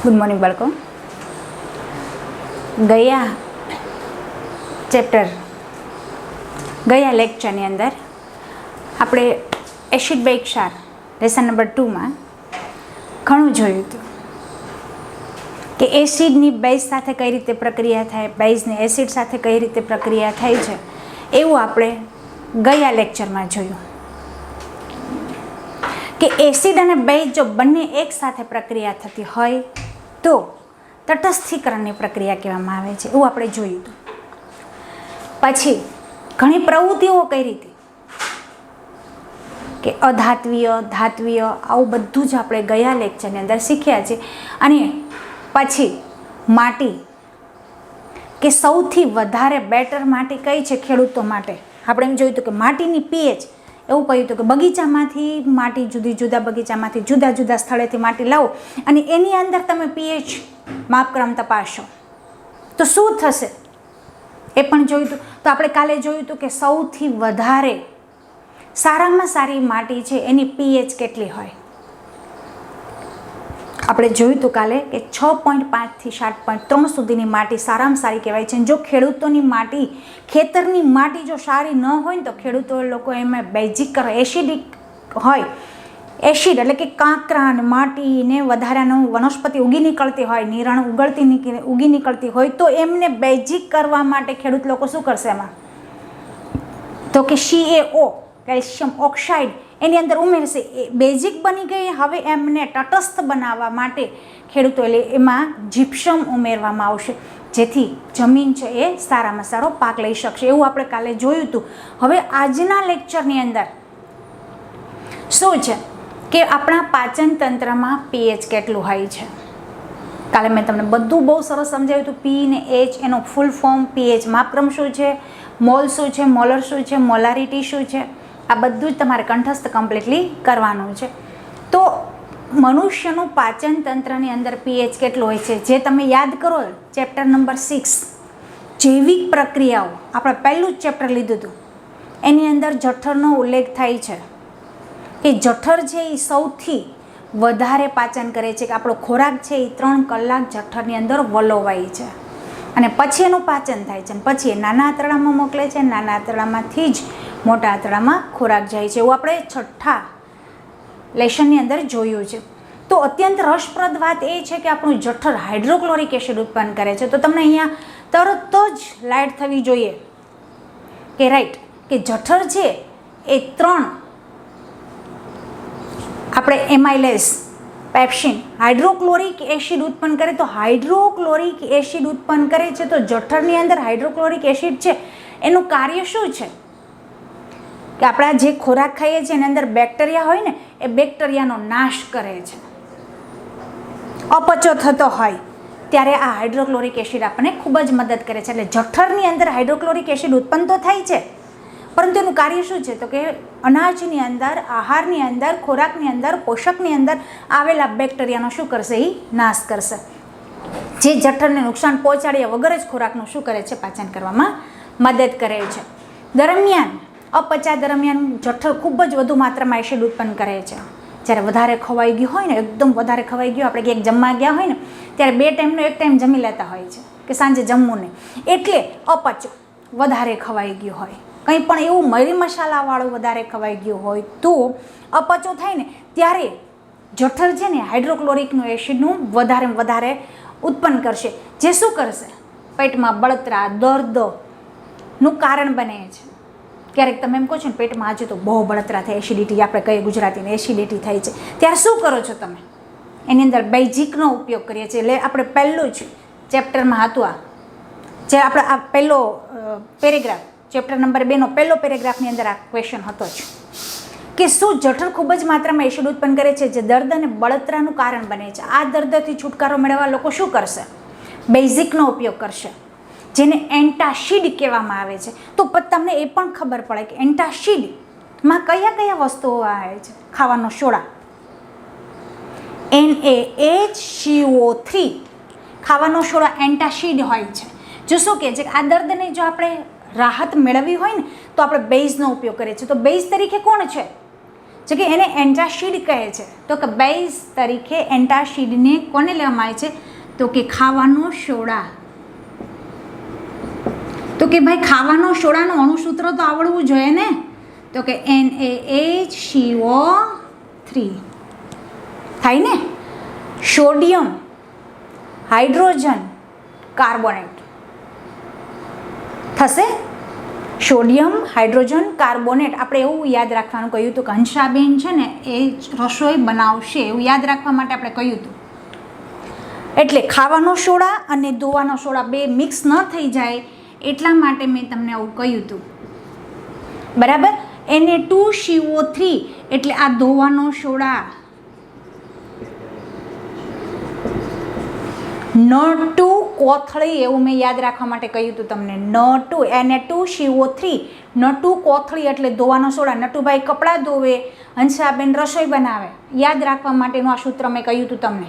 Good morning બાળકો. ગયા લેક્ચરની અંદર આપણે એસિડ બેઝ ક્ષાર લેસન નંબર 2માં ઘણું જોયું હતું કે એસિડની બેઝ સાથે કઈ રીતે પ્રક્રિયા થાય, બેઝની એસિડ સાથે કઈ રીતે પ્રક્રિયા થાય છે, એવું આપણે ગયા લેક્ચરમાં જોયું કે એસિડ અને બેઝ જો બંને એક સાથે પ્રક્રિયા થતી હોય તો તટસ્થીકરણની પ્રક્રિયા કહેવામાં આવે છે, એવું આપણે જોયું હતું. પછી ઘણી પ્રવૃત્તિઓ કઈ રીતે કે અધાત્વીય, ધાત્વીય, આવું બધું જ આપણે ગયા લેક્ચરની અંદર શીખ્યા છે. અને પછી માટી કે સૌથી વધારે બેટર માટી કઈ છે ખેડૂતો માટે, આપણે એમ જોયું હતું કે માટીની પીએચ, એવું કહ્યું હતું કે બગીચામાંથી માટી જુદા બગીચામાંથી જુદા જુદા સ્થળેથી માટી લાવો અને એની અંદર તમે પીએચ માપક્રમ તપાસો તો શું થશે એ પણ જોયું હતું. તો આપણે કાલે જોયું હતું કે સૌથી વધારે સારામાં સારી માટી છે એની પીએચ કેટલી હોય. આપણે જોયું હતું કાલે કે 6.5 થી 7.3 સુધીની માટી સારામાં સારી કહેવાય છે. જો ખેડૂતોની માટી, ખેતરની માટી જો સારી ન હોય ને તો ખેડૂતો લોકો એમાં બેઝિક એસિડિક હોય, એસિડ એટલે કે કાંકરા અને માટીને વધારાનું વનસ્પતિ ઉગી નીકળતી હોય, નિરણ ઉગી નીકળતી હોય તો એમને બેઝિક કરવા માટે ખેડૂત લોકો શું કરશે એમાં તો કે CaO કેલ્શિયમ ઓક્સાઇડ એની અંદર ઉમેરશે. એ બેઝિક બની ગઈ. હવે એમને તટસ્થ બનાવવા માટે ખેડૂતો એમાં જીપ્સમ ઉમેરવામાં આવશે જેથી જમીન છે એ સારામાં સારો પાક લઈ શકશે, એવું આપણે કાલે જોયું હતું. હવે આજના લેક્ચરની અંદર શું છે કે આપણા પાચન તંત્રમાં પીએચ કેટલું હોય છે. કાલે મેં તમને બધું બહુ સરસ સમજાવ્યું હતું. પી ને એચ એનો ફૂલ ફોર્મ, પીએચ માપક્રમ શું છે, મોલ શું છે, મોલર શું છે, મોલારિટી શું છે, આ બધું જ તમારે કંઠસ્થ કમ્પ્લીટલી કરવાનું છે. તો મનુષ્યનું પાચન તંત્રની અંદર પીએચ કેટલું હોય છે જે તમે યાદ કરો, ચેપ્ટર નંબર 6 જૈવિક પ્રક્રિયાઓ, આપણે પહેલું જ ચેપ્ટર લીધું હતું, એની અંદર જઠરનો ઉલ્લેખ થાય છે કે જઠર છે એ સૌથી વધારે પાચન કરે છે, કે આપણો ખોરાક છે એ 3 કલાક જઠરની અંદર વલોવાય છે અને પછી એનું પાચન થાય છે અને પછી એ નાના આંતરડામાં મોકલે છે. નાના આંતરડામાંથી જ મોટા આંતરડામાં ખોરાક જાય છે, એવું આપણે 6થા લેશનની અંદર જોયું છે. તો અત્યંત રસપ્રદ વાત એ છે કે આપણું જઠર હાઇડ્રોક્લોરિક એસિડ ઉત્પન્ન કરે છે. તો તમને અહીંયા તરત જ લાઇટ થવી જોઈએ કે રાઈટ કે જઠર છે એ 3 આપણે એમાઇલેસ, પેપ્સિન, હાઇડ્રોક્લોરિક એસિડ ઉત્પન્ન કરે. તો હાઇડ્રોક્લોરિક એસિડ ઉત્પન્ન કરે છે તો જઠરની અંદર હાઇડ્રોક્લોરિક એસિડ છે એનું કાર્ય શું છે કે આપણા જે ખોરાક ખાઈએ છીએ એની અંદર બેક્ટેરિયા હોય ને એ બેક્ટેરિયાનો નાશ કરે છે. અપચો થતો હોય ત્યારે આ હાઇડ્રોક્લોરિક એસિડ આપણને ખૂબ જ મદદ કરે છે. એટલે જઠરની અંદર હાઇડ્રોક્લોરિક એસિડ ઉત્પન્ન તો થાય છે પરંતુ એનું કાર્ય શું છે તો કે અનાજની અંદર, આહારની અંદર, ખોરાકની અંદર, પોષકની અંદર આવેલા બેક્ટેરિયાનો શું કરશે એ નાશ કરશે, જે જઠરને નુકસાન પહોંચાડ્યા વગર જ ખોરાકનું શું કરે છે પાચન કરવામાં મદદ કરે છે. દરમિયાન અપચા દરમિયાન જઠર ખૂબ જ વધુ માત્રામાં એસિડ ઉત્પન્ન કરે છે. જ્યારે વધારે ખવાઈ ગયું હોય ને, એકદમ વધારે ખવાઈ ગયું, આપણે ક્યાંક જમવા ગયા હોય ને ત્યારે 2 ટાઈમનો એક ટાઈમ જમી લેતા હોય છે કે સાંજે જમવું નહીં, એટલે અપચો વધારે ખવાઈ ગયું હોય, કંઈ પણ એવું મરી મસાલાવાળું વધારે ખવાઈ ગયું હોય તો અપચો થાય ને ત્યારે જઠર છે ને હાઇડ્રોક્લોરિકનું એસિડનું વધારે ઉત્પન્ન કરશે, જે શું કરશે પેટમાં બળતરા, દર્દનું કારણ બને છે. ક્યારેક તમે એમ કહો છો ને પેટમાં આજે તો બહુ બળતરા થાય, એસિડિટી આપણે કહીએ ગુજરાતીને એસિડિટી થાય છે, ત્યારે શું કરો છો તમે? એની અંદર બેઝિકનો ઉપયોગ કરીએ છીએ. એટલે આપણે પહેલું જ ચેપ્ટરમાં હતું આ જે આપણે આ પહેલો પેરેગ્રાફ, ચેપ્ટર નંબર 2નો પહેલો પેરેગ્રાફની અંદર આ ક્વેશ્ચન હતો જ કે શું જઠર ખૂબ જ માત્રામાં એસિડ ઉત્પન્ન કરે છે જે દર્દ અને બળતરાનું કારણ બને છે. આ દર્દથી છુટકારો મેળવવા લોકો શું કરશે? બેઝિકનો ઉપયોગ કરશે, જેને એન્ટાસિડ કહેવામાં આવે છે. તો તમને એ પણ ખબર પડે કે એન્ટાસિડમાં કયા વસ્તુઓ આવે છે. ખાવાનો સોડા NaHCO3 ખાવાનો સોડા એન્ટાસિડ હોય છે. જો શું કહે છે કે આ દર્દને જો આપણે રાહત મેળવવી હોય ને તો આપણે બેઝનો ઉપયોગ કરીએ છીએ. તો બેઝ તરીકે કોણ છે? જો કે એને એન્ટાસિડ કહે છે. તો કે બેઝ તરીકે એન્ટાસિડને કોને લેવામાં આવે છે? તો કે ખાવાનો સોડા. તો કે ભાઈ ખાવાનો સોડાનું અણુસૂત્ર તો આવડવું જોઈએ ને. તો કે NaHCO3 થાય ને. સોડિયમ હાઇડ્રોજન કાર્બોનેટ થશે. Sodium hydrogen carbonate. આપણે એવું યાદ રાખવાનું કહ્યું હતું કે હંસાબેન છે ને એ રસોઈ બનાવશે, એવું યાદ રાખવા માટે આપણે કહ્યું હતું. એટલે ખાવાનો સોડા અને દોવાનો સોડા બે મિક્સ ન થઈ જાય એટલા માટે મેં તમને આવું કહ્યું હતું, બરાબર. Na2CO3 એટલે આ દોવાનો સોડા. ન2 કોથળી એવું મેં યાદ રાખવા માટે કહ્યું હતું તમને. Na2CO3 ન2 કોથળી એટલે ધોવાનો સોડા. નટુભાઈ કપડાં ધોવે, હંસાબેન રસોઈ બનાવે. યાદ રાખવા માટેનું આ સૂત્ર મેં કહ્યું હતું તમને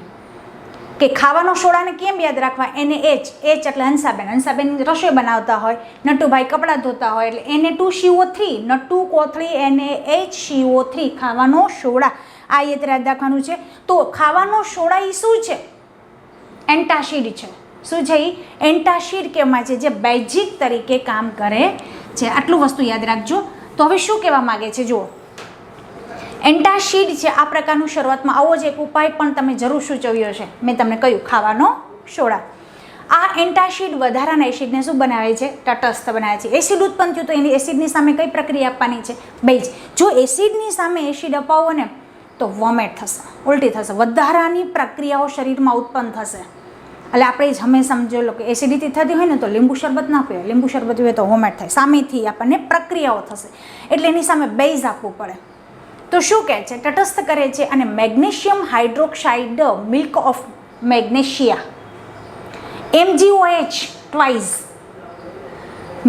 કે ખાવાનો સોડાને કેમ યાદ રાખવા? NaH એટલે હંસાબેન, હંસાબેન રસોઈ બનાવતા હોય, નટુભાઈ કપડાં ધોતા હોય એટલે Na2CO3 ન2 કોથળી NaHCO3 ખાવાનો સોડા. આ યાદ રાખવાનું છે. તો ખાવાનો સોડા એ શું છે? એન્ટાસિડ છે. શું છે એ? એન્ટાસિડ કહેવામાં છે, જે બેઝિક તરીકે કામ કરે છે. આટલું વસ્તુ યાદ રાખજો. તો હવે શું કહેવા માગે છે જુઓ. એન્ટાસિડ છે આ પ્રકારનું શરૂઆતમાં આવો જ એક ઉપાય પણ તમે જરૂર સૂચવ્યો છે. મેં તમને કહ્યું ખાવાનો સોડા. આ એન્ટાસિડ વધારાના એસિડને શું બનાવે છે? તટસ્થ બનાવે છે. એસિડ ઉત્પન્ન થયું તો એની એસિડની સામે કઈ પ્રક્રિયા આપવાની છે? બેઝ. જો એસિડની સામે એસિડ અપાવો ને તો વોમેટ થશે, ઉલટી થશે, વધારાની પ્રક્રિયાઓ શરીરમાં ઉત્પન્ન થશે. એટલે આપણે જ હંમેશા સમજો લો કે એસિડિટી થતી હોય ને તો લીંબુ શરબત ના પીવે, લીંબુ શરબત પીવે તો વોમેટ થાય, સામેથી આપણને પ્રક્રિયાઓ થશે. એટલે એની સામે બેઝ આપવું પડે. તો શું કહે છે? તટસ્થ કરે છે. અને magnesium hydroxide, milk of magnesia, MgOH twice.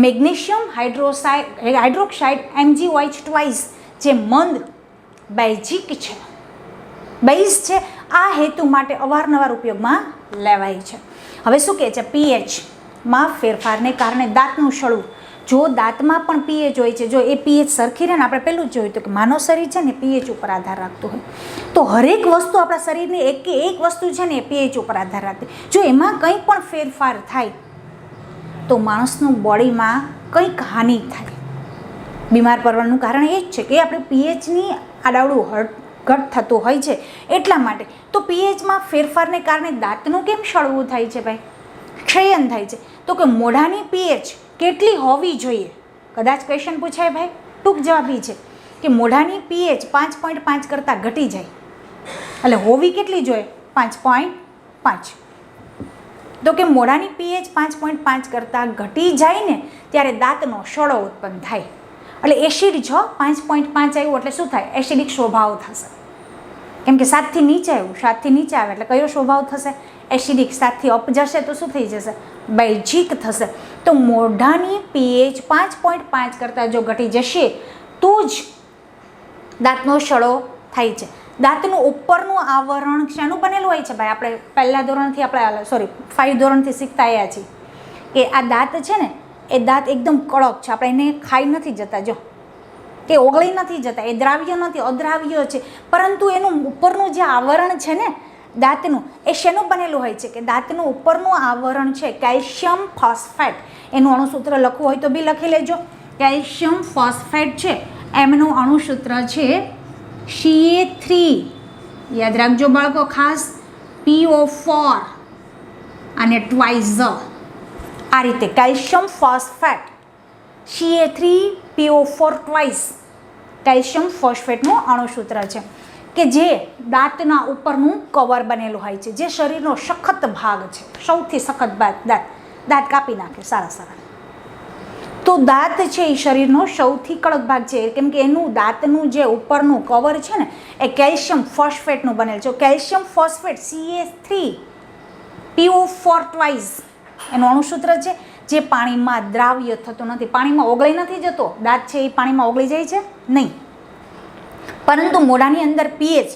Magnesium hydroxide MgOH twice જે મંદ બેઝિક છે, બેઝ છે, આ હેતુ માટે અવારનવાર ઉપયોગમાં લેવાય છે. હવે શું કહે છે? પીએચમાં ફેરફારને કારણે દાંતનું સડવું. જો દાંતમાં પણ પીએચ હોય છે, જો એ પીએચ સરખી રહે ને, આપણે પહેલું જ જોયું હતું કે માનવ શરીર છે ને પીએચ ઉપર આધાર રાખતું હોય. તો હરેક વસ્તુ આપણા શરીરની એક વસ્તુ છે ને એ પીએચ ઉપર આધાર રાખતી. જો એમાં કંઈ પણ ફેરફાર થાય તો માણસનું બોડીમાં કંઈક હાનિ થાય, બીમાર પડવાનું કારણ એ જ છે કે આપણે પીએચની આડાવડું ઘટ થતું હોય છે. એટલા માટે તો પીએચમાં ફેરફારને કારણે દાંતનું કેમ સડવું થાય છે ભાઈ? ક્ષયન થાય છે. તો કે મોઢાની પીએચ કેટલી હોવી જોઈએ? કદાચ ક્વેશ્ચન પૂછાય ભાઈ. ટૂંક જવાબ એ છે કે મોઢાની પીએચ 5.5 કરતાં ઘટી જાય. એટલે હોવી કેટલી જોઈએ? 5.5. તો કે મોઢાની પીએચ 5.5 કરતાં ઘટી જાય ને ત્યારે દાંતનો સડો ઉત્પન્ન થાય. એટલે એસિડ જો 5.5 આવ્યું એટલે શું થાય? એસિડિક સ્વભાવ થશે. કેમ કે 7થી નીચે આવ્યું, 7થી નીચે આવે એટલે કયો સ્વભાવ થશે? એસિડિક. 7થી અપ જશે તો શું થઈ જશે? બેઝિક થશે. તો મોઢાની પીએચ 5.5 કરતાં જો ઘટી જશે તો જ દાંતનો સડો થાય છે. દાંતનું ઉપરનું આવરણ શાનું બનેલું હોય છે ભાઈ? આપણે પહેલા ધોરણથી 5 ધોરણથી શીખતા આવ્યા છીએ કે આ દાંત છે ને એ દાંત એકદમ કડક છે. આપણે એને ખાઈ નથી જતા, જો કે ઓગળી નથી જતા, એ દ્રાવ્ય નથી, અદ્રાવ્ય છે. પરંતુ એનું ઉપરનું જે આવરણ છે ને દાંતનું, એ શેનું બનેલું હોય છે? કે દાંતનું ઉપરનું આવરણ છે કેલ્શિયમ ફોસ્ફેટ. એનું અણુસૂત્ર લખવું હોય તો બી લખી લેજો. કેલ્શિયમ ફોસ્ફેટ છે એમનું અણુસૂત્ર છે Ca3. યાદ રાખજો બાળકો ખાસ. PO4 અને ટ્વાઇઝ. આ રીતે calcium phosphate Ca3PO4 twice calcium ફોસ્ફેટનું અણુસૂત્ર છે કે જે દાંતના ઉપરનું કવર બનેલું હોય છે, જે શરીરનો સખત ભાગ છે, સૌથી સખત ભાગ. દાંત કાપી નાખે સારા. તો દાંત છે એ શરીરનો સૌથી કડક ભાગ છે, કેમ કે એનું દાંતનું જે ઉપરનું કવર છે ને એ કેલ્શિયમ ફોસ્ફેટનું બનેલું છે. કેલ્શિયમ ફોસ્ફેટ Ca3PO4 ટ્વાઇસ એનું અણુસૂત્ર છે, જે પાણીમાં દ્રાવ્ય થતો નથી, પાણીમાં ઓગળી નથી જતો. દાંત છે એ પાણીમાં ઓગળી જાય છે નહીં, પરંતુ મોઢાની અંદર પીએચ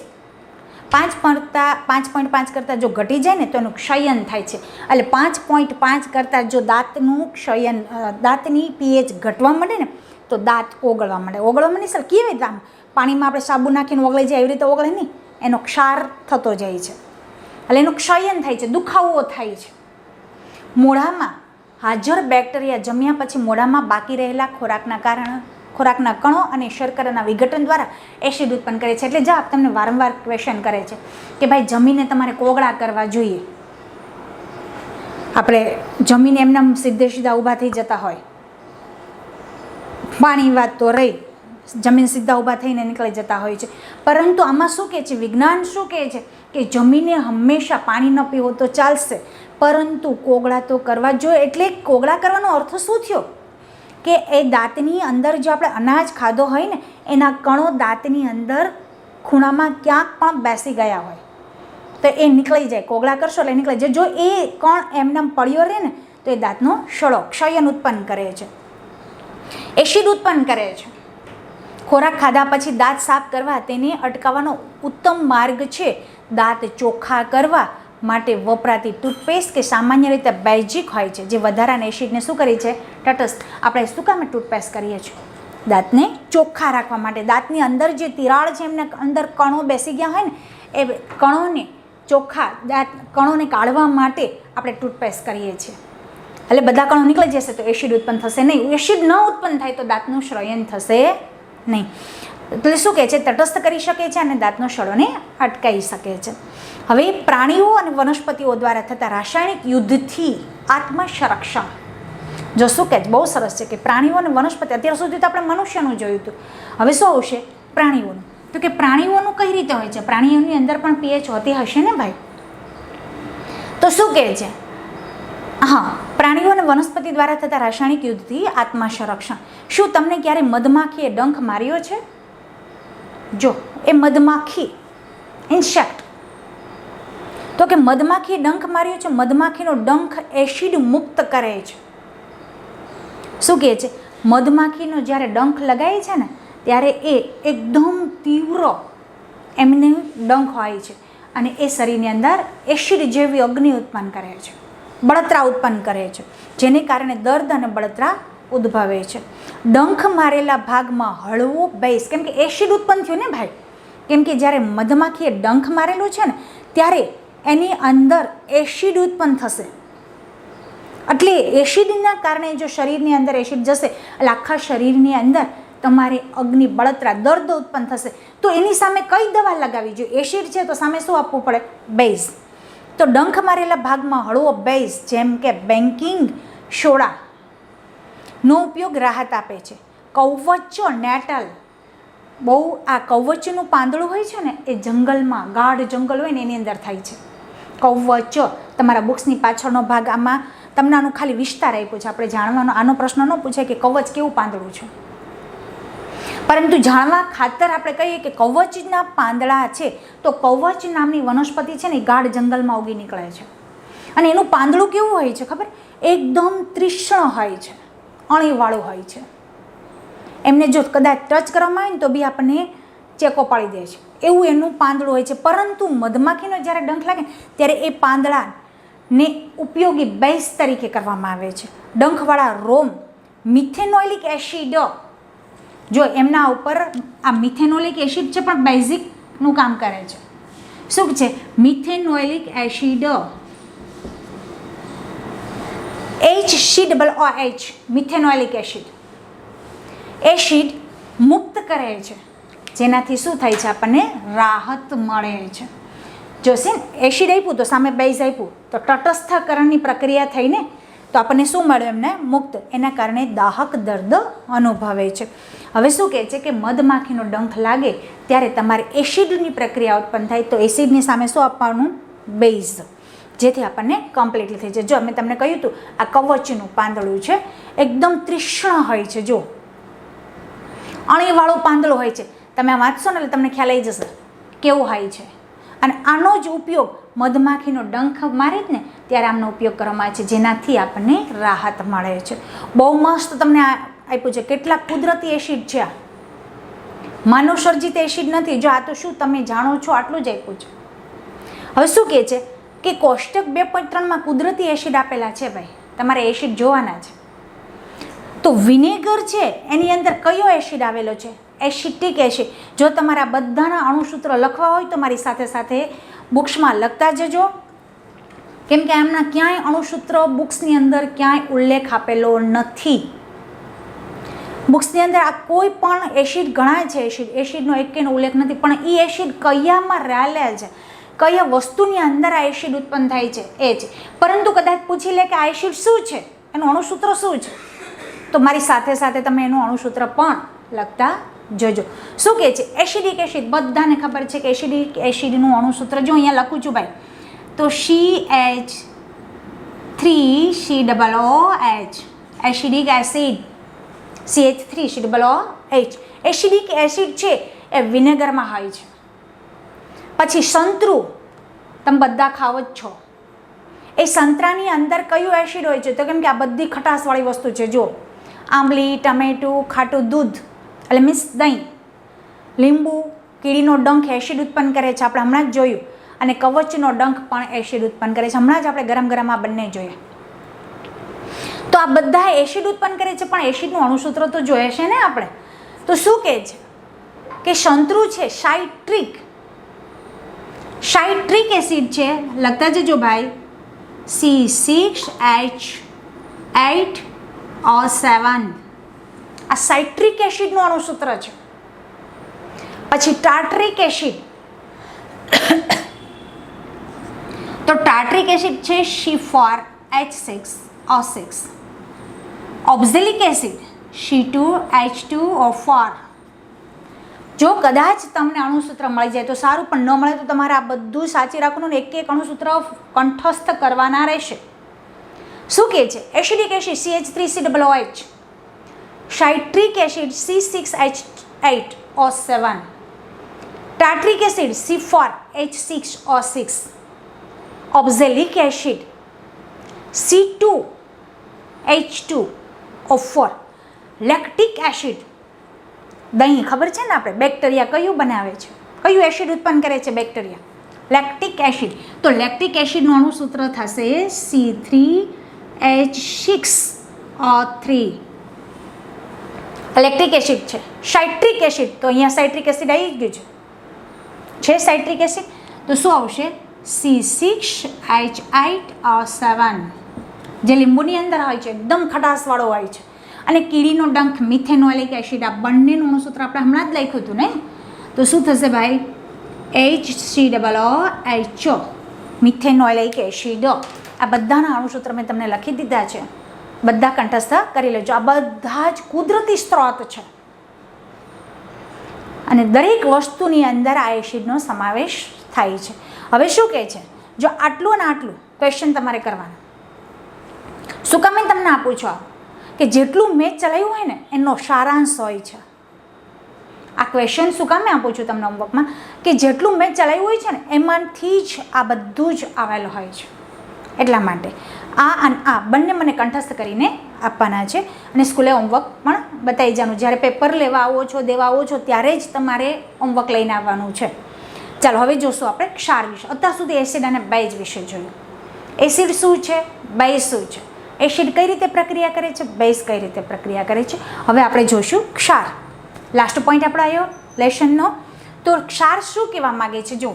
5.5 કરતાં જો ઘટી જાય ને તો એનું ક્ષયન થાય છે. એટલે 5.5 કરતાં જો દાંતનું ક્ષયન, દાંતની પીએચ ઘટવા માંડે ને તો તો દાંત ઓગળવા માંડે. ઓગળવા માંડે સર કેવી રીતે? આમ પાણીમાં આપણે સાબુ નાખીને ઓગળી જાય એવી રીતે ઓગળે નહીં, એનો ક્ષાર થતો જાય છે, એટલે એનું ક્ષયન થાય છે, દુખાવો થાય છે. મોઢામાં હાજર બેક્ટેરિયા જમ્યા પછી મોઢામાં બાકી રહેલા ખોરાકના કણો અને શર્કરાના વિઘટન દ્વારા એસિડ ઉત્પન્ન કરે છે. એટલે જ તમને વારંવાર ક્વેશ્ચન કરે છે કે ભાઈ જમીને તમારે કોગળા કરવા જોઈએ. આપણે જમીને એમના સીધા ઊભા થઈ જતા હોય, પાણી વાત તો રહી, જમીન સીધા ઊભા થઈને નીકળી જતા હોય છે. પરંતુ આમાં શું કહે છે, વિજ્ઞાન શું કહે છે કે જમીને હંમેશા પાણી ન પીવો તો ચાલશે, પરંતુ કોગળા તો કરવા જોઈએ. એટલે કોગળા કરવાનો અર્થ શું થયો કે એ દાંતની અંદર જો આપણે અનાજ ખાધો હોય ને એના કણો દાંતની અંદર ખૂણામાં ક્યાંક પણ બેસી ગયા હોય તો એ નીકળી જાય. કોગળા કરશો એટલે નીકળી જાય. જો એ કણ એમનામ પડ્યો રહે ને તો એ દાંતનો સડો ક્ષયન ઉત્પન્ન કરે છે, એસિડ ઉત્પન્ન કરે છે. ખોરાક ખાધા પછી દાંત સાફ કરવા તેને અટકાવવાનો ઉત્તમ માર્ગ છે દાંત ચોખ્ખા કરવા માટે વપરાતી ટૂથપેસ્ટ કે સામાન્ય રીતે બેઝિક હોય છે, જે વધારાના એસિડને શું કરે છે, તટસ્થ. આપણે શું કામ ટૂથપેસ્ટ કરીએ છીએ? દાંતને ચોખ્ખા રાખવા માટે. દાંતની અંદર જે તિરાડ છે એમને અંદર કણો બેસી ગયા હોય ને એ કણોને ચોખ્ખા કણોને કાઢવા માટે આપણે ટૂથપેસ્ટ કરીએ છીએ. એટલે બધા કણો નીકળી જશે તો એસિડ ઉત્પન્ન થશે નહીં. એસિડ ન ઉત્પન્ન થાય તો દાંતનું શ્રયન થશે નહીં. એટલે શું કહે છે, તટસ્થ કરી શકે છે અને દાંતનો સડોને અટકાવી શકે છે. હવે પ્રાણીઓ અને વનસ્પતિઓ દ્વારા થતા રાસાયણિક યુદ્ધથી આત્મસંરક્ષણ. જો શું કહે, બહુ સરસ છે કે પ્રાણીઓ અને વનસ્પતિ. અત્યાર સુધી તો આપણે મનુષ્યનું જોયું હતું, હવે શું આવશે? પ્રાણીઓનું. તો કે પ્રાણીઓનું કઈ રીતે હોય છે? પ્રાણીઓની અંદર પણ પીએચ હોતી હશે ને ભાઈ? તો શું કહે છે? હા, પ્રાણીઓ અને વનસ્પતિ દ્વારા થતા રાસાયણિક યુદ્ધથી આત્મસંરક્ષણ. શું તમને ક્યારે મધમાખીએ ડંખ માર્યો છે? જો એ મધમાખી ઇન્સેક્ટ, તો કે મધમાખીએ ડંખ માર્યો છે. મધમાખીનો ડંખ એસિડ મુક્ત કરે છે. શું કહે છે? મધમાખીનો જ્યારે ડંખ લગાવે છે ને ત્યારે એ એકદમ તીવ્ર એમને ડંખ હોય છે અને એ શરીરની અંદર એસિડ જેવી અગ્નિ ઉત્પન્ન કરે છે, બળતરા ઉત્પન્ન કરે છે, જેને કારણે દર્દ અને બળતરા ઉદ્ભવે છે. ડંખ મારેલા ભાગમાં હળવો બેઝ, કેમ કે એસિડ ઉત્પન્ન થયું ને ભાઈ, કેમ કે જ્યારે મધમાખીએ ડંખ મારેલું છે ને ત્યારે એની અંદર એસિડ ઉત્પન્ન થશે. એટલે એસિડના કારણે જો શરીરની અંદર એસિડ જશે એટલે આખા શરીરની અંદર તમારે અગ્નિ બળતરા દર્દ ઉત્પન્ન થશે. તો એની સામે કઈ દવા લગાવવી જોઈએ? એસિડ છે તો સામે શું આપવું પડે? બેઝ. તો ડંખ મારેલા ભાગમાં હળવો બેઝ જેમ કે બેકિંગ સોડાનો ઉપયોગ રાહત આપે છે. કવચ નેટલ, બહુ આ કવચનું પાંદડું હોય છે ને એ જંગલમાં, ગાઢ જંગલ હોય ને એની અંદર થાય છે. કવચ તમારા બુક્સની પાછળનો ભાગ, આમાં તમને આનું ખાલી વિસ્તાર આપ્યો છે. આપણે જાણવાનો આનો પ્રશ્ન ન પૂછે કે કવચ કેવું પાંદડું છે, પરંતુ જાણવા ખાતર આપણે કહીએ કે કવચના પાંદડા છે. તો કવચ નામની વનસ્પતિ છે ને એ ગાઢ જંગલમાં ઉગી નીકળે છે અને એનું પાંદડું કેવું હોય છે ખબર? એકદમ તીક્ષ્ણ હોય છે, અણીવાળું હોય છે. એમને જો કદાચ ટચ કરવામાં આવે ને તો બી આપણને ચેકો પાડી દે છે, એવું એનું પાંદડું હોય છે. પરંતુ મધમાખીનો જ્યારે ડંખ લાગે ત્યારે એ પાંદડાને ઉપયોગી બેઝ તરીકે કરવામાં આવે છે. ડંખવાળા રોમ મિથેનોઇલિક એસિડ, જો એમના ઉપર આ મિથેનોઇલિક એસિડ છે પણ બેઝિકનું કામ કરે છે. શું છે? મિથેનોઇલિક એસિડ, HCOOH, મિથેનોઇલિક એસિડ. એસિડ મુક્ત કરે છે, જેનાથી શું થાય છે? આપણને રાહત મળે છે. જો છે એસિડ આપ્યું તો સામે બેઝ આપ્યું તો તટસ્થકરણની પ્રક્રિયા થઈને તો આપણને શું મળે? એમને મુક્ત. એના કારણે દાહક દર્દ અનુભવે છે. હવે શું કહે છે કે મધમાખીનો ડંખ લાગે ત્યારે તમારે એસિડની પ્રક્રિયા ઉત્પન્ન થાય તો એસિડની સામે શું આપવાનું? બેઝ, જેથી આપણને કમ્પ્લીટલી થઈ જાય. જો મેં તમને કહ્યું હતું આ કવચનું પાંદડું છે, એકદમ તીક્ષ્ણ હોય છે, જો અણીવાળું પાંદડું હોય છે. તમે આ વાંચશો ને એટલે તમને ખ્યાલ આવી જશે કેવું હોય છે. અને આનો જ ઉપયોગ મધમાખીનો ડંખ મારે જ ને ત્યારે આમનો ઉપયોગ કરવામાં આવે છે, જેનાથી આપણને રાહત મળે છે. બહુ મસ્ત તમને આપ્યું છે. કેટલાક કુદરતી એસિડ છે, આ માનવ સર્જિત એસિડ નથી. જો આ તો શું તમે જાણો છો આટલું જ આપ્યું છે. હવે શું કહે છે કે કોષ્ટક 2.3 કુદરતી એસિડ આપેલા છે ભાઈ, તમારે એસિડ જોવાના છે. તો વિનેગર છે એની અંદર કયો એસિડ આવેલો છે? Acetic acid. જો તમારા બધાના અણુસૂત્ર લખવા હોય તો મારી સાથે સાથે બુક્સમાં લખતા જજો, કેમ કે આમના ક્યાંય અણુસૂત્ર બુક્સની અંદર ક્યાંય ઉલ્લેખ આપેલો નથી. બુક્સની અંદર આ કોઈ પણ એસિડ ગણાય છે, એસિડનો એકેયનો ઉલ્લેખ નથી, પણ એ એસિડ કયામાં રહેલા છે, કયા વસ્તુની અંદર આ એસિડ ઉત્પન્ન થાય છે એ છે. પરંતુ કદાચ પૂછી લે કે આ એસિડ શું છે, એનું અણુસૂત્ર શું છે, તો મારી સાથે સાથે તમે એનું અણુસૂત્ર પણ લખતા જજો. શું કહે છે? Acidic acid. બધાને ખબર છે કે એસિડિક એસિડનું અણુસૂત્ર જો અહીંયા લખું છું ભાઈ, તો CH3COOH acidic acid, CH3COOH. Acidic acid છે એ વિનેગરમાં હોય છે. પછી સંતરું તમે બધા ખાવ જ છો, એ સંતરાની અંદર કયું એસિડ હોય છે? તો કેમ કે આ બધી ખટાશવાળી વસ્તુ છે. જો આંબલી, ટમેટું, ખાટું દૂધ એટલે મીન્સ દહીં, લીંબુ, કીડીનો ડંખ એસિડ ઉત્પન્ન કરે છે, આપણે હમણાં જ જોયું, અને કવચનો ડંખ પણ એસિડ ઉત્પન્ન કરે છે, હમણાં જ આપણે ગરમ ગરમ આ બંને જોઈએ. તો આ બધા એસિડ ઉત્પન્ન કરે છે, પણ એસિડનું અણુસૂત્ર તો જોઈએ છે ને આપણે. તો શું કહે છે કે સંતરું છે સાઇટ્રિક એસિડ છે, લખતા જજો ભાઈ, C6H8O7. આ સાઇટ્રિક એસિડનું અણુસૂત્ર છે. પછી ટાર્ટરિક એસિડ, તો ટાર્ટરિક એસિડ છે C4H6O6. Oxalic acid C2H2O4. જો કદાચ તમને અણુસૂત્ર મળી જાય તો સારું, પણ ન મળે તો તમારે આ બધું સાચી રાખવાનું ને એક અણુસૂત્ર કંઠસ્થ કરવાના રહેશે. શું કહે છે? Acidic acid CH3COOH, citric acid C6H8O7, tartaric acid C4H6O6, oxalic acid C2H2O4, lactic acid. દહીં ખબર છે ને આપણે, બેક્ટેરિયા કયું બનાવે છે, કયું એસિડ ઉત્પન્ન કરે છે બેક્ટેરિયા? Lactic acid. તો લેક્ટિક એસિડનું અણુસૂત્ર થશે C3H6O3. લેક્ટિક એસિડ છે. સાઇટ્રિક એસિડ, તો અહીંયા સાઇટ્રિક એસિડ આવી ગયું છે સાઇટ્રિક એસિડ, તો શું આવશે? C6H8O7, જે લીંબુની અંદર હોય છે, એકદમ ખટાશવાળો હોય છે. અને કીડીનો ડંખ મિથેનોઇલિક એસિડ, આ બંનેનું અણુસૂત્ર આપણે હમણાં જ લખ્યું હતું ને. તો શું થશે ભાઈ? HCOOHO, મિથેનોઇલિક એસિડ. આ બધાના અણુસૂત્ર મેં તમને લખી દીધા છે, બધા કંઠસ્થ કરી લેજો. આ બધા જ કુદરતી સ્ત્રોત છે અને દરેક વસ્તુની અંદર આ એસિડનો સમાવેશ થાય છે. હવે શું કહે છે? જો આટલું ને આટલું ક્વેશ્ચન તમારે કરવાનું. શું કામ મેં તમને આપું છું કે જેટલું મેં ચલાવ્યું હોય ને એનો સારાંશ હોય છે. આ ક્વેશ્ચન શું કામ આપું છું તમને હોમવર્કમાં, કે જેટલું મેં ચલાવ્યું હોય છે ને એમાંથી જ આ બધું જ આવેલું હોય છે. એટલા માટે આ અને આ બંને મને કંઠસ્થ કરીને આપવાના છે, અને સ્કૂલે હોમવર્ક પણ બતાવી જવાનું. જ્યારે પેપર લેવા આવો છો, દેવા આવો છો, ત્યારે જ તમારે હોમવર્ક લઈને આવવાનું છે. ચાલો હવે જોશું આપણે ક્ષાર વિશે. અત્યાર સુધી એસિડ અને બેઝ વિશે જોયું. એસિડ શું છે, બેઝ શું છે, એસિડ કઈ રીતે પ્રક્રિયા કરે છે, બેઝ કઈ રીતે પ્રક્રિયા કરે છે. હવે આપણે જોઈશું ક્ષાર. લાસ્ટ પોઈન્ટ આપણો આવ્યો લેશનનો. તો ક્ષાર શું કહેવા માગે છે? જો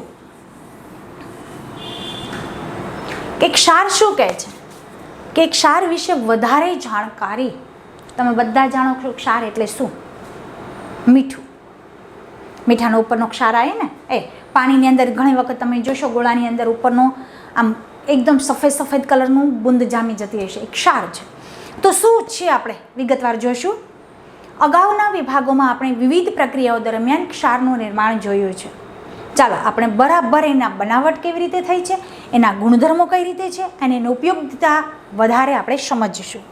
કે ક્ષાર શું કહે છે, કે ક્ષાર વિશે વધારે જાણકારી. તમે બધા જાણો છો ક્ષાર એટલે શું? મીઠું. મીઠાનો ઉપરનો ક્ષાર આવે ને, એ પાણીની અંદર ઘણી વખત તમે જોશો ગોળાની અંદર ઉપરનો આમ એકદમ સફેદ કલરનું બુંદ જામી જતી હશે, એ ક્ષાર છે. તો શું છે આપણે વિગતવાર જોઈશું. અગાઉના વિભાગોમાં આપણે વિવિધ પ્રક્રિયાઓ દરમિયાન ક્ષારનું નિર્માણ જોયું છે. ચાલો આપણે બરાબર એના બનાવટ કેવી રીતે થઈ છે, એના ગુણધર્મો કઈ રીતે છે અને એની ઉપયોગિતા વધારે આપણે સમજીશું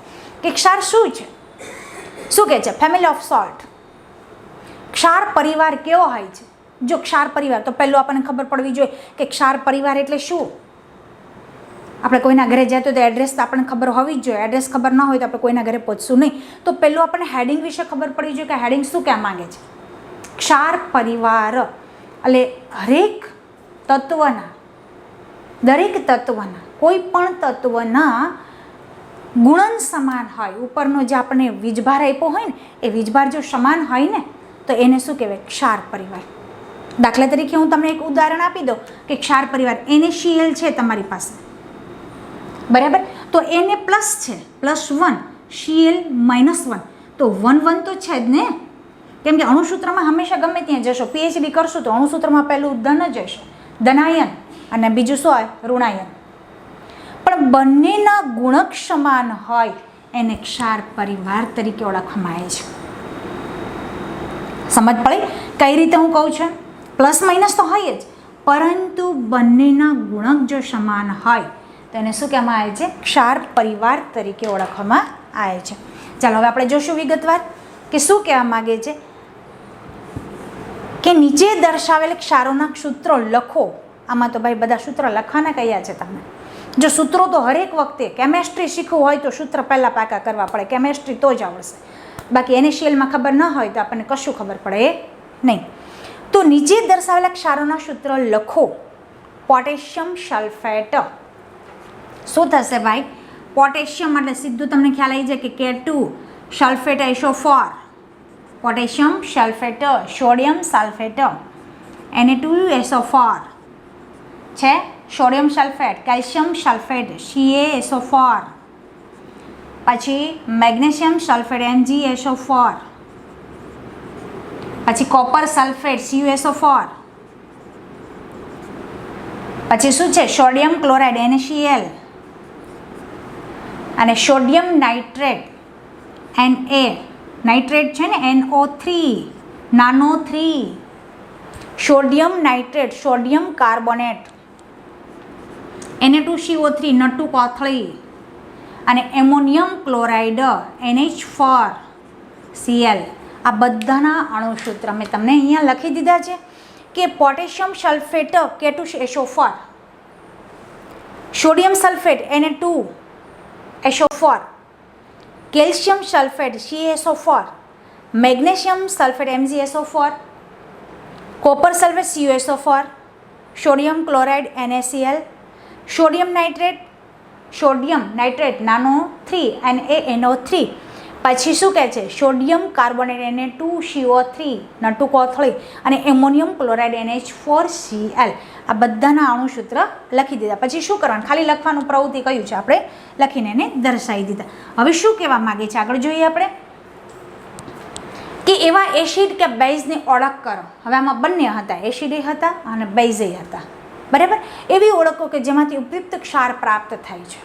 કે ક્ષાર શું છે. શું કહે છે? Family of salt. ક્ષાર પરિવાર કેવો હોય છે? જો ક્ષાર પરિવાર, તો પહેલું આપણને ખબર પડવી જોઈએ કે ક્ષાર પરિવાર એટલે શું. આપણે કોઈના ઘરે જાય તો એડ્રેસ તો આપણને ખબર હોવી જ જોઈએ. એડ્રેસ ખબર ન હોય તો આપણે કોઈના ઘરે પહોંચશું નહીં. તો પહેલું આપણને હેડિંગ વિશે ખબર પડવી જોઈએ કે હેડિંગ શું કહેવા માંગે છે. ક્ષાર પરિવાર એટલે હરેક તત્વના, દરેક તત્વના, કોઈ પણ તત્વના ગુણન સમાન હોય, ઉપરનો જે આપણને વીજભાર આપ્યો હોય ને એ વીજભાર જો સમાન હોય ને તો એને શું કહેવાય? ક્ષાર પરિવાર. દાખલા તરીકે હું તમને એક ઉદાહરણ આપી દઉં કે ક્ષાર પરિવાર NaCl છે તમારી પાસે, બરાબર, તો Na પ્લસ છે, +1, Cl -1, તો 1 1 તો છે જ ને, કેમ કે અણુસૂત્રમાં હંમેશા ગમે ત્યાં જશો, PhD કરશો તો અણુસૂત્રમાં પહેલું ધન જ હશે, ધનાયન, અને બીજું શું હોય? ઋણાયન. પણ બંનેના ગુણક સમાન હોય એને ક્ષાર પરિવાર તરીકે ઓળખવામાં આવે છે. સમજ પડી કઈ રીતે હું કહું છું? પ્લસ માઇનસ તો હોય જ, પરંતુ બંનેના ગુણક જો સમાન હોય તો એને શું કહેવામાં આવે છે? ક્ષાર પરિવાર તરીકે ઓળખવામાં આવે છે. ચાલો હવે આપણે જોશું વિગતવાર કે શું કહેવા માગે છે કે નીચે દર્શાવેલ ક્ષારોના સૂત્રો લખો. આમાં તો ભાઈ બધા સૂત્ર લખવાના કયા છે તમને? જો સૂત્રો તો હરેક વખતે કેમેસ્ટ્રી શીખવું હોય તો સૂત્ર પહેલાં પાકા કરવા પડે, કેમેસ્ટ્રી તો જ આવડશે, બાકી NaClમાં ખબર ન હોય તો આપણને કશું ખબર પડે નહીં. તો નીચે દર્શાવેલા ક્ષારોના સૂત્ર લખો. પોટેશિયમ સલ્ફેટ શું થશે ભાઈ? પોટેશિયમ એટલે સીધું તમને ખ્યાલ આવી જાય કે K2 sulphate SO4, potassium sulphate, sodium sulphate Na2SO4 છે, sodium sulphate, calcium sulphate CaSO4, પછી મેગ્નેશિયમ સલ્ફેટ MgSO4, પછી કોપર સલ્ફેટ CuSO4, પછી શું છે? સોડિયમ ક્લોરાઇડ NaCl, અને સોડિયમ નાઇટ્રેટ Na, નાઇટ્રેટ છે ને NO3, નાનો 3, sodium nitrate, sodium carbonate Na2CO3, નટુ કોથળી, અને એમોનિયમ ક્લોરાઇડ NH4Cl. આ બધાના અણુસૂત્ર મેં તમને અહીંયા લખી દીધા છે કે potassium sulphate K2SO4, sodium sulphate Na2SO4, calcium sulphate CaSO4, magnesium sulphate MgSO4, copper sulphate CuSO4, sodium chloride NaCl, sodium nitrate નાનો 3 NaNO3, પછી શું કહે છે? સોડિયમ કાર્બોનેટ Na2CO3, નટુ કોથળી, અને એમોનિયમ ક્લોરાઇડ NH4Cl. આ બધાના અણુસૂત્ર લખી દીધા. પછી શું કરવાનું? ખાલી લખવાનું પ્રવૃત્તિ કયું છે આપણે લખીને એને દર્શાવી દીધા. હવે શું કહેવા માગે છે આગળ જોઈએ આપણે કે એવા એસિડ કે બેઝની ઓળખ કરો. હવે આમાં બંને હતા, એસિડ હતા અને બેઝ હતા, બરાબર. એવી ઓળખો કે જેમાંથી ઉપયુક્ત ક્ષાર પ્રાપ્ત થાય છે.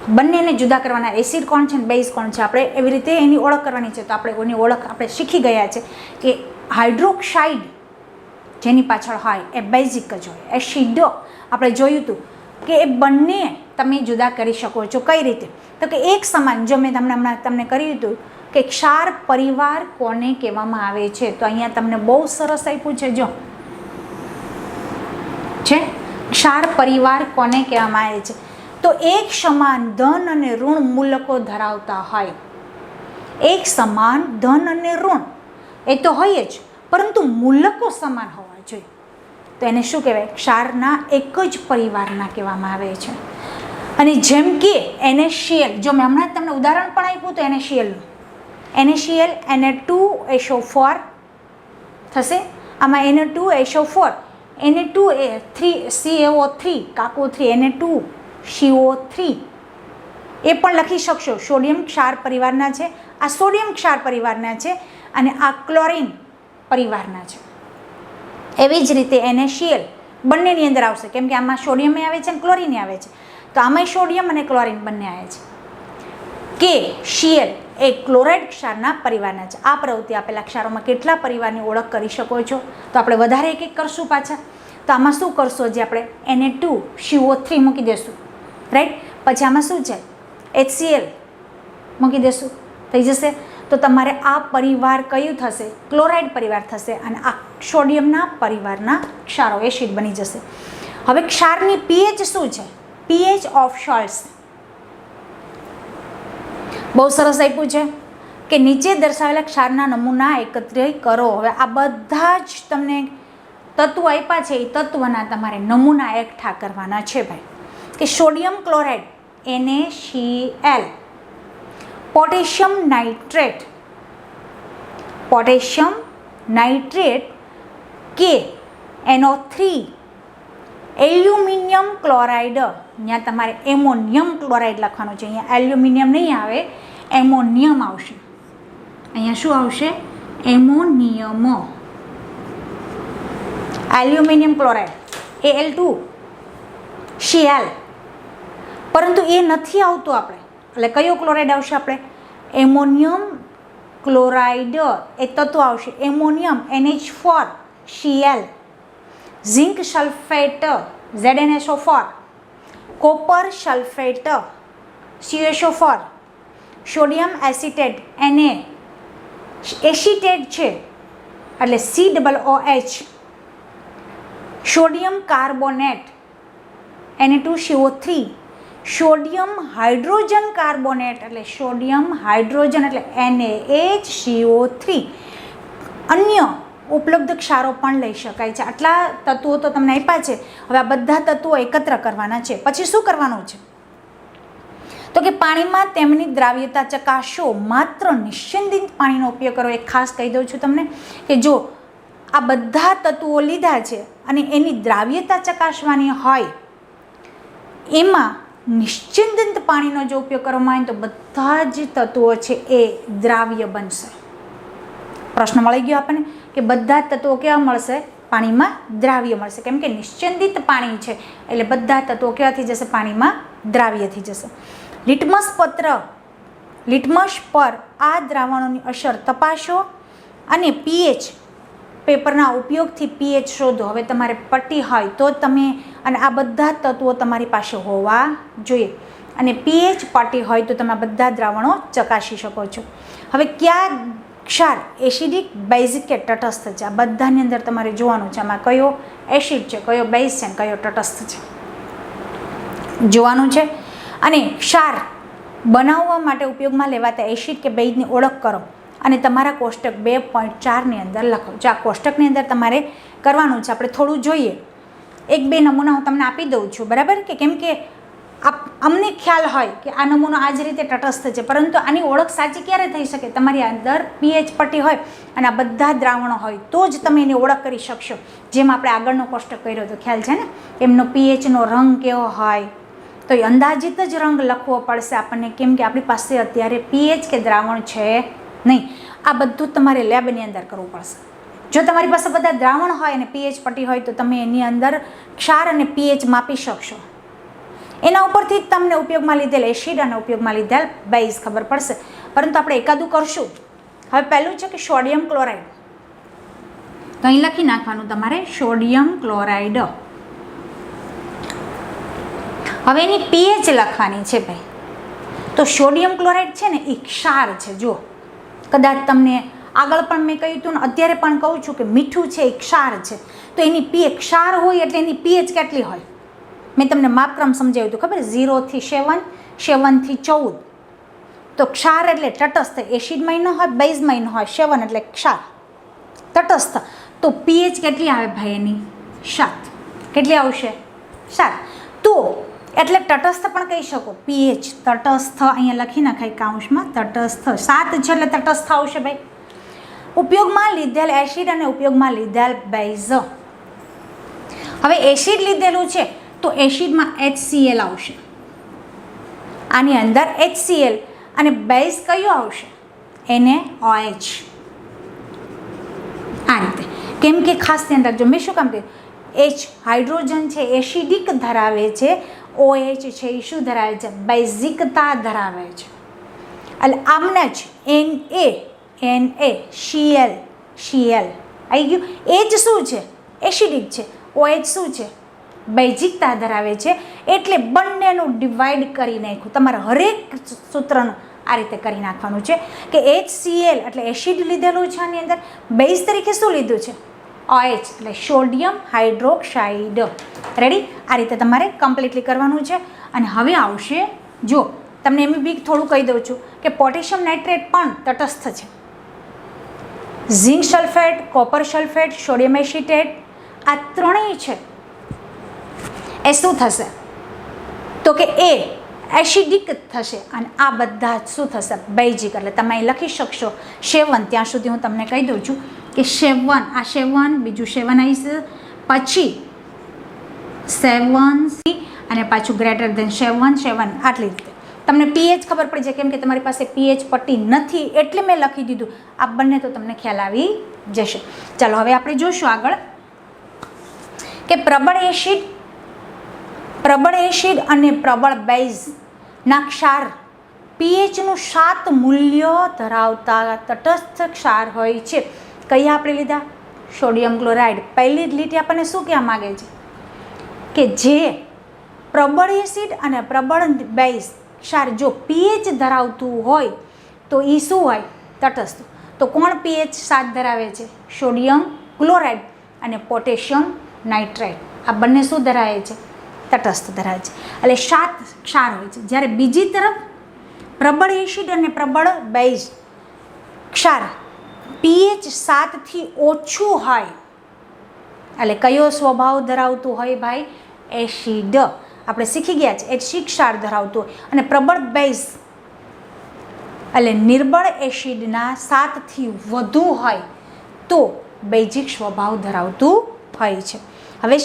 બંનેને જુદા કરવાના, એસિડ કોણ છે ને બેઝ કોણ છે, આપણે એવી રીતે એની ઓળખ કરવાની છે. તો આપણે એની ઓળખ આપણે શીખી ગયા છે કે હાઇડ્રોક્સાઇડ જેની પાછળ હોય એ બેઝિક જ હોય. એસિડ આપણે જોયું હતું કે એ બંને તમે જુદા કરી શકો છો. કઈ રીતે? તો કે એક સમાન, જો મેં તમને કર્યું હતું કે ક્ષાર પરિવાર કોને કહેવામાં આવે છે, તો અહીંયા તમને બહુ સરસ આપ્યું છે. જો છે ક્ષાર પરિવાર કોને કહેવામાં આવે છે, તો એક સમાન ધન અને ઋણ મૂલકો ધરાવતા હોય. એક સમાન ધન અને ઋણ એ તો હોય જ, પરંતુ મૂલકો સમાન હોવા જોઈએ. તો એને શું કહેવાય? ક્ષારના એક જ પરિવારના કહેવામાં આવે છે. અને જેમ કે NaCl, જો મેં હમણાં તમને ઉદાહરણ પણ આપ્યું તો NaClનું, NaCl Na2SO4 થશે. આમાં Na2SO4, Na2CO3 કાકો 3, Na2CO3 એ પણ લખી શકશો. સોડિયમ ક્ષાર પરિવારના છે, આ સોડિયમ ક્ષાર પરિવારના છે, અને આ ક્લોરિન પરિવારના છે. એવી જ રીતે NaCl બંનેની અંદર આવશે, કેમ કે આમાં સોડિયમ આવે છે અને ક્લોરિન આવે છે, તો આમાંય સોડિયમ અને ક્લોરિન બંને આવે છે. KCl એ ક્લોરાઇડ ક્ષારના પરિવારના છે. આ પ્રવૃત્તિ આપેલા ક્ષારોમાં કેટલા પરિવારની ઓળખ કરી શકો છો? તો આપણે વધારે એક કરશું પાછા. તો આમાં શું કરશો? જે આપણે Na2CO3 મૂકી દેશું, રાઈટ. પછી આમાં શું છે? HCl મૂકી દેશું, થઈ જશે. તો તમારે આ પરિવાર કયું થશે? ક્લોરાઇડ પરિવાર થશે, અને આ સોડિયમના પરિવારના ક્ષારો એસિડ બની જશે. હવે ક્ષારની pH શું છે? pH ઓફ સોલ્ટ્સ બહુ સરસ આપ્યું છે કે નીચે દર્શાવેલા ક્ષારના નમૂના એકત્રિત કરો. હવે આ બધા જ તમને તત્વો આપ્યા છે, એ તત્વના તમારે નમૂના એકઠા કરવાના છે ભાઈ. કે sodium chloride NaCl. Potassium nitrate, potassium nitrate KNO3. Aluminium chloride, અહીંયા તમારે એમોનિયમ ક્લોરાઇડ લખવાનું છે, અહીંયા એલ્યુમિનિયમ નહીં આવે, એમોનિયમ આવશે. અહીંયા શું આવશે? એમોનિયમ. Aluminium chloride Al2Cl. પરંતુ એ નથી આવતું આપણે, એટલે કયો ક્લોરાઇડ આવશે? આપણે એમોનિયમ ક્લોરાઇડ એ તત્વ આવશે, ammonium NH4Cl. Zinc sulphate ZnSO4, copper sulphate CuSO4, sodium acetate Na acetate છે એટલે COOH, sodium carbonate Na2CO3, sodium hydrogen carbonate એટલે સોડિયમ હાઇડ્રોજન એટલે NaHCO3. અન્ય ઉપલબ્ધ ક્ષારો પણ લઈ શકાય છે. આટલા તત્વો તો તમને આપ્યા છે. હવે આ બધા તત્વો એકત્ર કરવાના છે. પછી શું કરવાનું છે? તો કે પાણીમાં તેમની દ્રાવ્યતા ચકાસો. માત્ર નિશ્ચિંત પાણીનો ઉપયોગ કરો. એક ખાસ કહી દઉં છું તમને કે જો આ બધા તત્વો લીધા છે અને એની દ્રાવ્યતા ચકાસવાની હોય, એમાં નિશ્ચિંત પાણીનો જો ઉપયોગ કરવામાં આવે તો બધા જ તત્વો છે એ દ્રાવ્ય બનશે. પ્રશ્ન મળી ગયો આપણને કે બધા તત્વો કેવા મળશે? પાણીમાં દ્રાવ્ય મળશે. કેમ કે નિશ્ચિંત પાણી છે એટલે બધા તત્વો કેવા થઈ જશે? પાણીમાં દ્રાવ્ય થઈ જશે. લિટમસ પર આ દ્રાવણોની અસર તપાસો અને પીએચ પેપરના ઉપયોગથી પીએચ શોધો. હવે તમારે પટ્ટી હોય તો તમે, અને આ બધા તત્વો તમારી પાસે હોવા જોઈએ, અને પીએચ પટ્ટી હોય તો તમે આ બધા દ્રાવણો ચકાસી શકો છો. હવે કયા ક્ષાર એસિડિક, બેઝિક કે તટસ્થ છે? આ બધાની અંદર તમારે જોવાનું છે આમાં કયો એસિડ છે, કયો બેઝ છે, કયો તટસ્થ છે જોવાનું છે. અને ક્ષાર બનાવવા માટે ઉપયોગમાં લેવાતા એસિડ કે બેઝની ઓળખ કરો અને તમારા કોષ્ટક 2.4ની અંદર લખો. જો આ કોષ્ટકની અંદર તમારે કરવાનું છે. આપણે થોડું જોઈએ, 1-2 નમૂના હું તમને આપી દઉં છું, બરાબર? કે કેમ કે અમને ખ્યાલ હોય કે આ નમૂનો આ જ રીતે તટસ્થ છે, પરંતુ આની ઓળખ સાચી ક્યારે થઈ શકે? તમારી અંદર પીએચ પટ્ટી હોય અને આ બધા દ્રાવણો હોય તો જ તમે એની ઓળખ કરી શકશો. જેમ આપણે આગળનો કોષ્ટક કર્યો હતો, ખ્યાલ છે ને? એમનો પીએચનો રંગ કેવો હોય તો એ અંદાજિત જ રંગ લખવો પડશે આપણને, કેમ કે આપણી પાસે અત્યારે પીએચ કે દ્રાવણ છે નહીં. આ બધું તમારે લેબની અંદર કરવું પડશે. જો તમારી પાસે બધા દ્રાવણ હોય અને પીએચ પટ્ટી હોય તો તમે એની અંદર ક્ષાર અને પીએચ માપી શકશો. એના ઉપરથી જ તમને ઉપયોગમાં લીધેલ એસિડ અને ઉપયોગમાં લીધેલ બેઝ ખબર પડશે. પરંતુ આપણે એકાદું કરશું. હવે પહેલું છે કે સોડિયમ ક્લોરાઇડ. તો અહીં લખી નાખવાનું તમારે સોડિયમ ક્લોરાઇડ. હવે એની પીએચ લખવાની છે ભાઈ. તો સોડિયમ ક્લોરાઇડ છે ને એ ક્ષાર છે. જો કદાચ તમને આગળ પણ મેં કહ્યું હતું ને અત્યારે પણ કહું છું કે મીઠું છે એ ક્ષાર છે. તો એની પીએચ ક્ષાર હોય એટલે એની પીએચ કેટલી હોય? મેં તમને માપક્રમ સમજાવ્યું હતું, ખબર? 0 થી 7, 7 થી 14. તો ક્ષાર એટલે તટસ્થ, એસિડમાં ન હોય, બેઝમાં ન હોય. 7 એટલે ક્ષાર, તટસ્થ. તો પીએચ કેટલી આવે ભાઈ એની? 7. કેટલી આવશે? 7. તો એટલે તટસ્થ પણ કહી શકો. પીએચ તટસ્થ અહીંયા લખી નાખાય કાઉન્સમાં, તટસ્થ 7 છે એટલે તટસ્થ આવશે ભાઈ. ઉપયોગમાં લીધેલ એસિડ અને ઉપયોગમાં લીધેલ બેઝ. હવે એસિડ લીધેલું છે તો એસિડમાં HCl આવશે, આની અંદર HCl, અને બેઝ કયો આવશે? NaOH. આ રીતે. કેમ કે ખાસ ધ્યાન રાખજો, મેં શું કામ કહ્યું? H હાઇડ્રોજન છે એસિડિક ધરાવે છે, OH છે એ શું ધરાવે છે? બેઝિકતા ધરાવે છે. એટલે આમને જ NaCl આવી ગયું. H શું છે? એસિડિક છે. OH શું છે? બેઝિકતા ધરાવે છે. એટલે બંનેનું ડિવાઈડ કરી નાખ્યું. તમારે હરેક સૂત્રનું આ રીતે કરી નાખવાનું છે કે HCl એટલે એસિડ લીધેલું છે, આની અંદર બેઝ તરીકે શું લીધું છે? OH એટલે સોડિયમ હાઇડ્રોક્સાઇડ. રેડી? આ રીતે તમારે કમ્પ્લીટલી કરવાનું છે. અને હવે આવશે, જો તમને એમ બી થોડું કહી દઉં છું કે પોટેશિયમ નાઇટ્રેટ પણ તટસ્થ છે. Zinc sulphate, copper sulphate, sodium acetate આ ત્રણેય છે એ શું થશે? તો કે એ એસિડિક થશે અને આ બધા શું થશે બેઝિક. એટલે તમે અહીં લખી શકશો સેવન. ત્યાં સુધી હું તમને કહી દઉં છું કે સેવન, આ સેવન, બીજું સેવન આવી, પછી 7 અને પાછું ગ્રેટર ધેન 7 આટલી રીતે તમને પીએચ ખબર પડી જાય. કેમ કે તમારી પાસે પીએચ પટ્ટી નથી એટલે મેં લખી દીધું. આ બંને તો તમને ખ્યાલ આવી જશે. ચાલો હવે આપણે જોઈશું આગળ કે પ્રબળ એસિડ અને પ્રબળ બેઝના ક્ષાર પીએચનું 7 મૂલ્ય ધરાવતા તટસ્થ ક્ષાર હોય છે. કયા આપણે લીધા? Sodium chloride. પહેલી જ લીટી આપણને શું કહેવા માગે છે કે જે પ્રબળ એસિડ અને પ્રબળ બેઝ ક્ષાર જો પીએચ ધરાવતું હોય તો એ શું હોય? તટસ્થ. તો કોણ પીએચ 7 ધરાવે છે? સોડિયમ ક્લોરાઇડ અને પોટેશિયમ નાઇટ્રાઇટ. આ બંને શું ધરાવે છે? તટસ્થ ધરાવે છે. એટલે 7 ક્ષાર હોય છે. જ્યારે બીજી તરફ પ્રબળ એસિડ અને પ્રબળ બેઝ ક્ષાર પીએચ 7થી ઓછું હોય એટલે કયો સ્વભાવ ધરાવતું હોય ભાઈ? એસિડ. આપણે શીખી ગયા છે એસિડ ક્ષાર ધરાવતું હોય. અને પ્રબળ બેઝ એટલે નિર્બળ એસિડના 7થી વધુ હોય તો બેઝિક સ્વભાવ ધરાવતું હોય છે. હવે